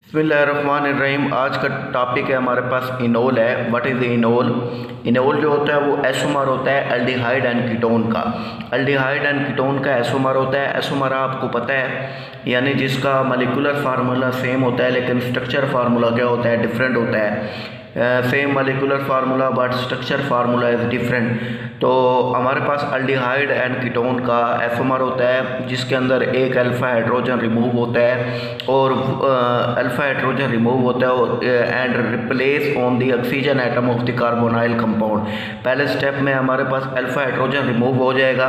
बिस्मिल्लाहिर्रहमानिर्रहीम। आज का टॉपिक है हमारे पास इनोल है। What is enol? इनोल जो होता है वो एसोमर होता है एल्डिहाइड एंड कीटोन का। एल्डिहाइड एंड कीटोन का एसोमर होता है। एसोमर आपको पता है, यानी जिसका मॉलिक्यूलर फार्मूला सेम होता है लेकिन स्ट्रक्चर फार्मूला क्या होता है, डिफरेंट होता है। Same molecular formula but structure formula is different. तो हमारे पास एल्डिहाइड एंड कीटोन का एसोमर होता है जिसके अंदर एक अल्फ़ा हाइड्रोजन रिमूव होता है और अल्फ़ा हाइड्रोजन रिमूव होता है and replace on the oxygen atom of the carbonyl compound. पहले स्टेप में हमारे पास अल्फ़ा हाइड्रोजन रिमूव हो जाएगा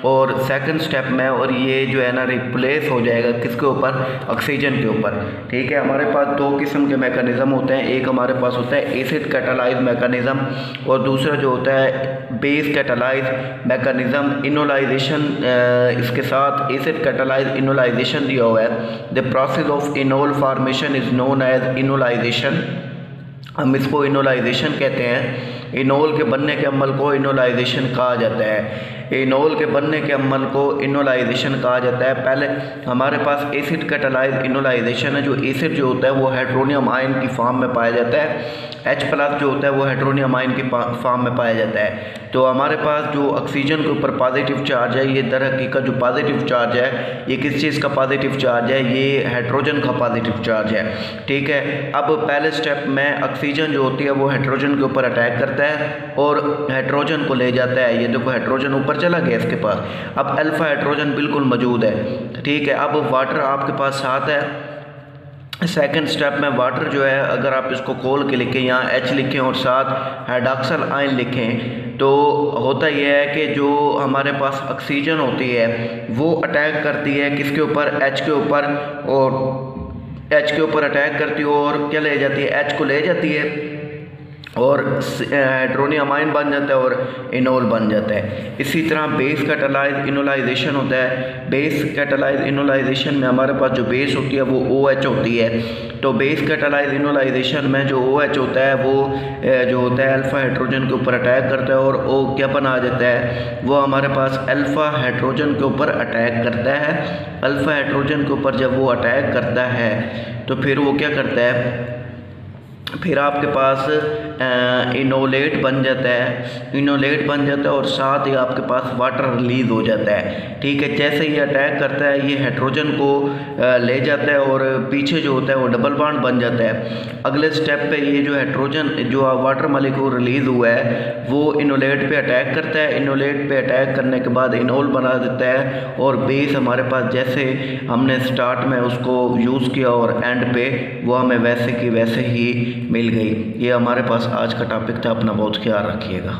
और सेकंड स्टेप में और ये जो है ना रिप्लेस हो जाएगा किसके ऊपर, ऑक्सीजन के ऊपर। ठीक है, हमारे पास दो किस्म के मैकेनिज़्म होते हैं। एक हमारे पास होता है एसिड कैटालाइज मैकेनिज़्म और दूसरा जो होता है बेस कैटालाइज मैकेनिज़्म। इनोलाइजेशन इसके साथ एसिड कैटालाइज इनोलाइजेशन दिया हुआ है। The process of enol formation is known as enolization. हम इसको इनोलाइजेशन कहते हैं। इनोल के बनने के अमल को इनोलाइजेशन कहा जाता है। इनोल के बनने के अमल को इनोलाइजेशन कहा जाता है। पहले हमारे पास एसिड कैटालाइज इनोलाइजेशन है। जो एसिड जो होता है वो हाइड्रोनियम आयन की फॉर्म में पाया जाता है। H+ जो होता है वो हाइड्रोनियम आयन की फॉर्म में पाया जाता है। तो हमारे पास जो ऑक्सीजन के ऊपर पॉजिटिव चार्ज है, ये दर हकीकत जो पॉजिटिव चार्ज है ये किस चीज़ का पॉजिटिव चार्ज है, ये हाइड्रोजन का पॉजिटिव चार्ज है। ठीक है, अब पहले स्टेप में ऑक्सीजन जो होती है वो हाइड्रोजन के ऊपर अटैक करता है और हाइड्रोजन को ले जाता है। ये देखो हाइड्रोजन ऊपर चला गया इसके पास। अब अल्फ़ा हाइड्रोजन बिल्कुल मौजूद है। ठीक है, अब वाटर आपके पास साथ है। सेकंड स्टेप में वाटर जो है, अगर आप इसको खोल के लिखें, यहाँ H लिखें और साथ हाइड्रॉक्सिल आयन लिखें, तो होता यह है कि जो हमारे पास ऑक्सीजन होती है वो अटैक करती है किसके ऊपर, H के ऊपर, और H के ऊपर अटैक करती है और क्या ले जाती है, H को ले जाती है और हाइड्रोनियम आयन बन जाता है और इनोल बन जाता है। इसी तरह बेस कैटालाइज इनोलाइजेशन होता है। बेस कैटालाइज इनोलाइजेशन में हमारे पास जो बेस होती है वो OH होती है। तो बेस कैटालाइज इनोलाइजेशन में जो OH होता है वो जो होता है अल्फ़ा हाइड्रोजन के ऊपर अटैक करता है और वो क्या बना जाता है, वो हमारे पास अल्फ़ा हाइड्रोजन के ऊपर अटैक करता है। अल्फ़ा हाइड्रोजन के ऊपर जब वो अटैक करता है तो फिर वो क्या करता है, फिर आपके पास इनोलेट बन जाता है। इनोलेट बन जाता है और साथ ही आपके पास वाटर रिलीज़ हो जाता है। ठीक है, जैसे ये अटैक करता है ये हाइड्रोजन को ले जाता है और पीछे जो होता है वो डबल बॉन्ड बन जाता है। अगले स्टेप पे ये जो हाइड्रोजन जो वाटर मॉलिक्यूल रिलीज़ हुआ है वो इनोलेट पे अटैक करता है। इनोलेट पे अटैक करने के बाद इनोल बना देता है और बेस हमारे पास जैसे हमने स्टार्ट में उसको यूज़ किया और एंड पे वो हमें वैसे की वैसे ही मिल गई। ये हमारे पास आज का टॉपिक था। अपना बहुत ख्याल रखिएगा।